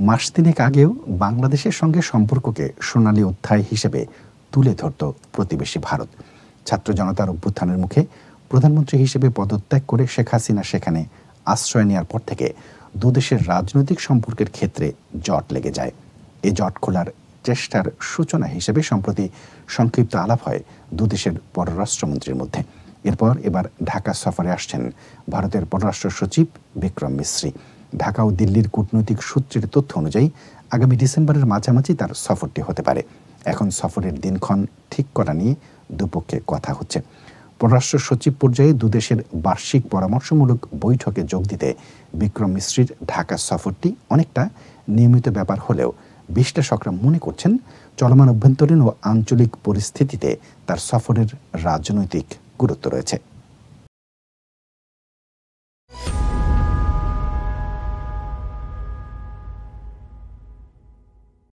মাস তিনেক আগেও বাংলাদেশের সঙ্গে সম্পর্ককে সোনালী অধ্যায় হিসেবে তুলে ধরত প্রতিবেশী ভারত। ছাত্র জনতার অভ্যুত্থানের মুখে প্রধানমন্ত্রী হিসেবে পদত্যাগ করে শেখ হাসিনা সেখানে আশ্রয় নেওয়ার পর থেকে দুদেশের রাজনৈতিক সম্পর্কের ক্ষেত্রে জট লেগে যায়। এই জট খোলার চেষ্টার সূচনা হিসেবে সম্প্রতি সংক্ষিপ্ত আলাপ হয় দুদেশের পররাষ্ট্রমন্ত্রীর মধ্যে। এরপর এবার ঢাকা সফরে আসছেন ভারতের পররাষ্ট্র সচিব বিক্রম মিশ্রি। ঢাকা ও দিল্লির কূটনৈতিক সূত্রের তথ্য অনুযায়ী আগামী ডিসেম্বরের মাঝামাঝি তার সফরটি হতে পারে। এখন সফরের দিনক্ষণ ঠিক করা নিয়ে দুপক্ষে কথা হচ্ছে। পররাষ্ট্র সচিব পর্যায়ে দুদেশের বার্ষিক পরামর্শমূলক বৈঠকে যোগ দিতে বিক্রম মিশ্রির ঢাকা সফরটি অনেকটা নিয়মিত ব্যাপার হলেও বিশ্লেষকরা মনে করছেন চলমান অভ্যন্তরীণ ও আঞ্চলিক পরিস্থিতিতে তার সফরের রাজনৈতিক গুরুত্ব রয়েছে।